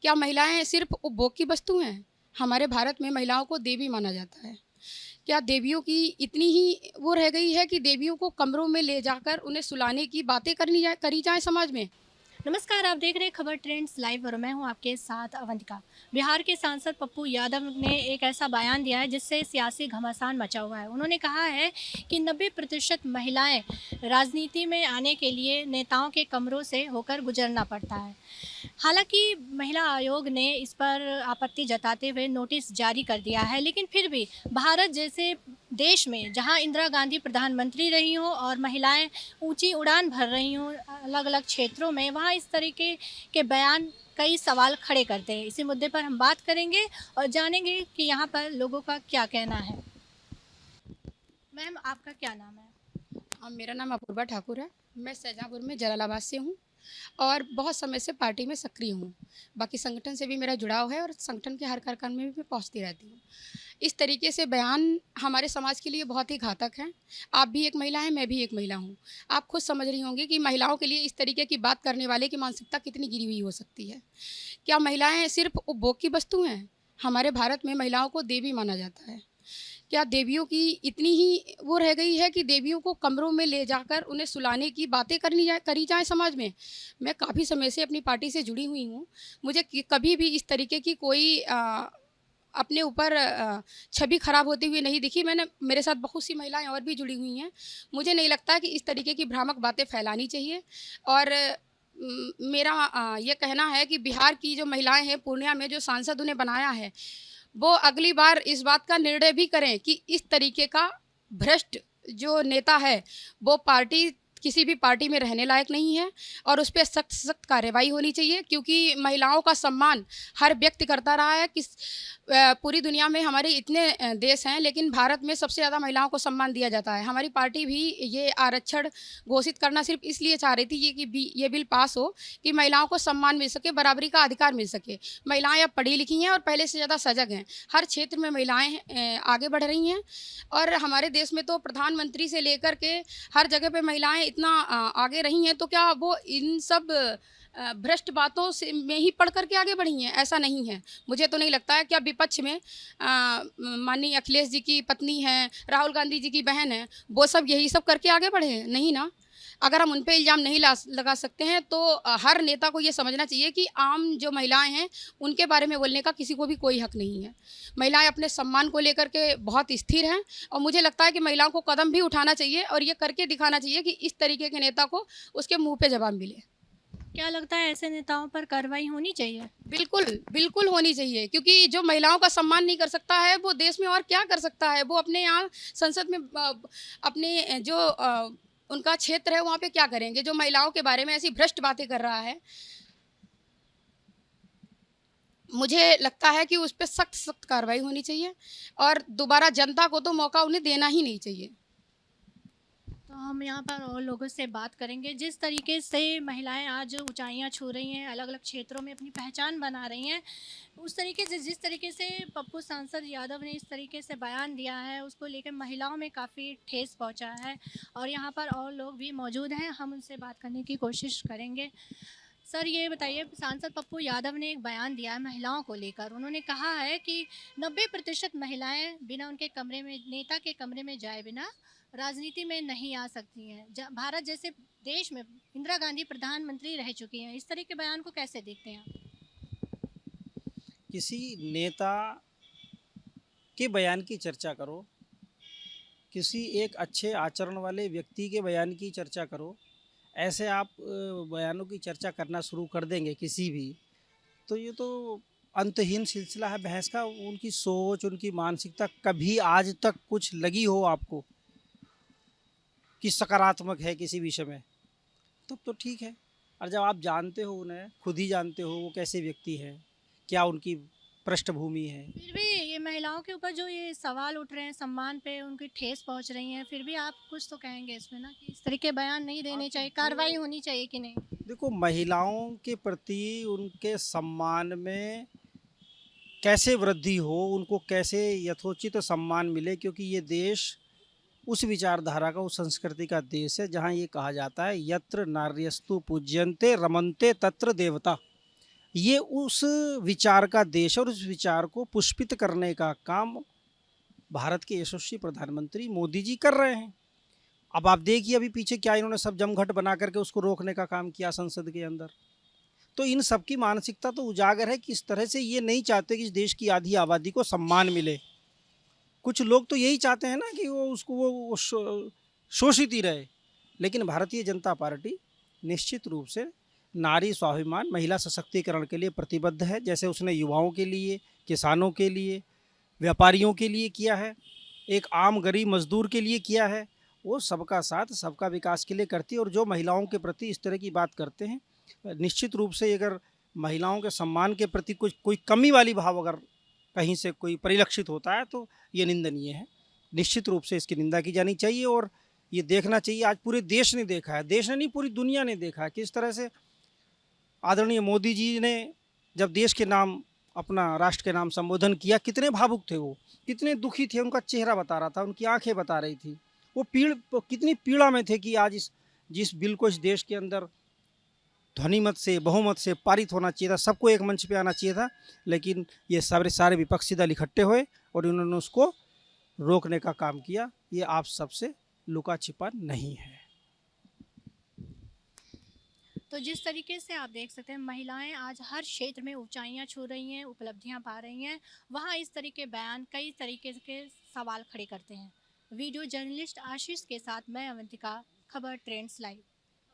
क्या महिलाएं सिर्फ उपभोग की वस्तु हैं? हमारे भारत में महिलाओं को देवी माना जाता है। क्या देवियों की इतनी ही वो रह गई है कि देवियों को कमरों में ले जाकर उन्हें सुलाने की बातें करी जाए समाज में? नमस्कार, आप देख रहे हैं खबर ट्रेंड्स लाइव और मैं हूं आपके साथ अवंतिका। बिहार के सांसद पप्पू यादव ने एक ऐसा बयान दिया है जिससे सियासी घमासान मचा हुआ है। उन्होंने कहा है कि 90% महिलाएं राजनीति में आने के लिए नेताओं के कमरों से होकर गुजरना पड़ता है। हालांकि महिला आयोग ने इस पर आपत्ति जताते हुए नोटिस जारी कर दिया है, लेकिन फिर भी भारत जैसे देश में जहां इंदिरा गांधी प्रधानमंत्री रही हो और महिलाएं ऊंची उड़ान भर रही हों अलग अलग क्षेत्रों में, वहां इस तरीके के बयान कई सवाल खड़े करते हैं। इसी मुद्दे पर हम बात करेंगे और जानेंगे कि यहाँ पर लोगों का क्या कहना है। मैम, आपका क्या नाम है? मेरा नाम अपूर्वा ठाकुर है। मैं शाहजहाँपुर में जलालाबाद से हूँ और बहुत समय से पार्टी में सक्रिय हूँ। बाकी संगठन से भी मेरा जुड़ाव है और संगठन के हर कार्यक्रम में भी मैं पहुँचती रहती हूँ। इस तरीके से बयान हमारे समाज के लिए बहुत ही घातक हैं। आप भी एक महिला हैं, मैं भी एक महिला हूँ। आप खुद समझ रही होंगी कि महिलाओं के लिए इस तरीके की बात करने वाले की मानसिकता कितनी गिरी हुई हो सकती है। क्या महिलाएं सिर्फ उपभोग की वस्तु हैं? हमारे भारत में महिलाओं को देवी माना जाता है। क्या देवियों की इतनी ही वो रह गई है कि देवियों को कमरों में ले जाकर उन्हें सुलाने की बातें करी जाए समाज में? मैं काफ़ी समय से अपनी पार्टी से जुड़ी हुई हूँ। मुझे कभी भी इस तरीके की कोई अपने ऊपर छवि खराब होती हुई नहीं दिखी। मेरे साथ बहुत सी महिलाएं और भी जुड़ी हुई हैं। मुझे नहीं लगता कि इस तरीके की भ्रामक बातें फैलानी चाहिए। और मेरा ये कहना है कि बिहार की जो महिलाएं हैं, पूर्णिया में जो सांसद उन्हें बनाया है, वो अगली बार इस बात का निर्णय भी करें कि इस तरीके का भ्रष्ट जो नेता है, वो पार्टी किसी भी पार्टी में रहने लायक नहीं है और उस पे सख्त सख्त कार्रवाई होनी चाहिए, क्योंकि महिलाओं का सम्मान हर व्यक्ति करता रहा है। पूरी दुनिया में हमारे इतने देश हैं, लेकिन भारत में सबसे ज़्यादा महिलाओं को सम्मान दिया जाता है। हमारी पार्टी भी ये आरक्षण घोषित करना सिर्फ इसलिए चाह रही थी ये बिल पास हो कि महिलाओं को सम्मान मिल सके, बराबरी का अधिकार मिल सके। महिलाएं अब पढ़ी लिखी हैं और पहले से ज़्यादा सजग हैं। हर क्षेत्र में महिलाएं आगे बढ़ रही हैं और हमारे देश में तो प्रधानमंत्री से लेकर के हर जगह पे महिलाएं इतना आगे रही हैं। तो क्या वो इन सब भ्रष्ट बातों से में ही पढ़ कर के आगे बढ़ी हैं? ऐसा नहीं है। मुझे तो नहीं लगता है। क्या विपक्ष में माननीय अखिलेश जी की पत्नी हैं, राहुल गांधी जी की बहन है, वो सब यही सब करके आगे बढ़े हैं? नहीं ना। अगर हम उन पे इल्ज़ाम नहीं लगा सकते हैं, तो हर नेता को ये समझना चाहिए कि आम जो महिलाएँ हैं, उनके बारे में बोलने का किसी को भी कोई हक नहीं है। महिलाएँ अपने सम्मान को लेकर के बहुत स्थिर हैं और मुझे लगता है कि महिलाओं को कदम भी उठाना चाहिए और ये करके दिखाना चाहिए कि इस तरीके के नेता को उसके मुँह पे जवाब मिले। क्या लगता है ऐसे नेताओं पर कार्रवाई होनी चाहिए? बिल्कुल, बिल्कुल होनी चाहिए, क्योंकि जो महिलाओं का सम्मान नहीं कर सकता है, वो देश में और क्या कर सकता है? वो अपने यहाँ संसद में अपने जो उनका क्षेत्र है, वहाँ पे क्या करेंगे? जो महिलाओं के बारे में ऐसी भ्रष्ट बातें कर रहा है, मुझे लगता है कि उस पे सख्त-सख्त कार्रवाई होनी चाहिए और दोबारा जनता को तो मौका उन्हें देना ही नहीं चाहिए। तो हम यहाँ पर और लोगों से बात करेंगे। जिस तरीके से महिलाएं आज ऊंचाइयाँ छू रही हैं, अलग अलग क्षेत्रों में अपनी पहचान बना रही हैं, उस तरीके से जिस तरीके से पप्पू सांसद यादव ने इस तरीके से बयान दिया है, उसको लेकर महिलाओं में काफ़ी ठेस पहुंचा है। और यहाँ पर और लोग भी मौजूद हैं, हम उनसे बात करने की कोशिश करेंगे। सर, ये बताइए, सांसद पप्पू यादव ने एक बयान दिया है महिलाओं को लेकर। उन्होंने कहा है कि 90% महिलाएं बिना उनके कमरे में, नेता के कमरे में जाए बिना राजनीति में नहीं आ सकती हैं। भारत जैसे देश में इंदिरा गांधी प्रधानमंत्री रह चुकी हैं। इस तरह के बयान को कैसे देखते हैं आप? किसी नेता के बयान की चर्चा करो, किसी एक अच्छे आचरण वाले व्यक्ति के बयान की चर्चा करो। ऐसे आप बयानों की चर्चा करना शुरू कर देंगे किसी भी, तो ये तो अंतहीन सिलसिला है बहस का। उनकी सोच, उनकी मानसिकता कभी आज तक कुछ लगी हो आपको कि सकारात्मक है किसी विषय में, तब तो ठीक है। और जब आप जानते हो उन्हें, खुद ही जानते हो वो कैसे व्यक्ति हैं, क्या उनकी पृष्ठभूमि है। फिर भी ये महिलाओं के ऊपर जो ये सवाल उठ रहे हैं, सम्मान पे उनकी ठेस पहुंच रही है, फिर भी आप कुछ तो कहेंगे इसमें ना कि इस तरह के बयान नहीं हाँ, देने तो चाहिए, कार्रवाई जो होनी चाहिए कि नहीं? देखो, महिलाओं के प्रति उनके सम्मान में कैसे वृद्धि हो, उनको कैसे यथोचित सम्मान मिले, क्योंकि ये देश उस विचारधारा का, उस संस्कृति का देश है जहाँ ये कहा जाता है, यत्र नार्यस्तु पूज्यन्ते रमन्ते तत्र देवता। ये उस विचार का देश है और उस विचार को पुष्पित करने का काम भारत के यशस्वी प्रधानमंत्री मोदी जी कर रहे हैं। अब आप देखिए अभी पीछे क्या इन्होंने सब जमघट बना करके उसको रोकने का काम किया संसद के अंदर। तो इन सब की मानसिकता तो उजागर है कि इस तरह से ये नहीं चाहते कि इस देश की आधी आबादी को सम्मान मिले। कुछ लोग तो यही चाहते हैं ना कि वो उसको वो शोषित ही रहे। लेकिन भारतीय जनता पार्टी निश्चित रूप से नारी स्वाभिमान, महिला सशक्तिकरण के लिए प्रतिबद्ध है। जैसे उसने युवाओं के लिए, किसानों के लिए, व्यापारियों के लिए किया है, एक आम गरीब मजदूर के लिए किया है, वो सबका साथ सबका विकास के लिए करती है। और जो महिलाओं के प्रति इस तरह की बात करते हैं, निश्चित रूप से अगर महिलाओं के सम्मान के प्रति कुछ कोई कमी वाली भाव अगर कहीं से कोई परिलक्षित होता है तो ये निंदनीय है। निश्चित रूप से इसकी निंदा की जानी चाहिए और ये देखना चाहिए। आज पूरे देश ने देखा है, देश ने नहीं पूरी दुनिया ने देखा है किस तरह से आदरणीय मोदी जी ने जब देश के नाम, अपना राष्ट्र के नाम संबोधन किया, कितने भावुक थे वो, कितने दुखी थे, उनका चेहरा बता रहा था, उनकी आंखें बता रही थी। वो कितनी पीड़ा में थे कि आज जिस बिल को इस देश के अंदर ध्वनिमत से, बहुमत से पारित होना चाहिए था, सबको एक मंच पे आना चाहिए था, लेकिन ये सारे विपक्षी दल इकट्ठे हुए और उन्होंने उसको रोकने का काम किया। ये आप सबसे लुका छिपा नहीं है। तो जिस तरीके से आप देख सकते हैं महिलाएं आज हर क्षेत्र में ऊंचाइयां छू रही हैं, उपलब्धियां पा रही हैं, वहां इस तरह के बयान कई तरीके के सवाल खड़े करते हैं। वीडियो जर्नलिस्ट आशीष के साथ मैं अवंतिका, खबर ट्रेंड्स लाइव।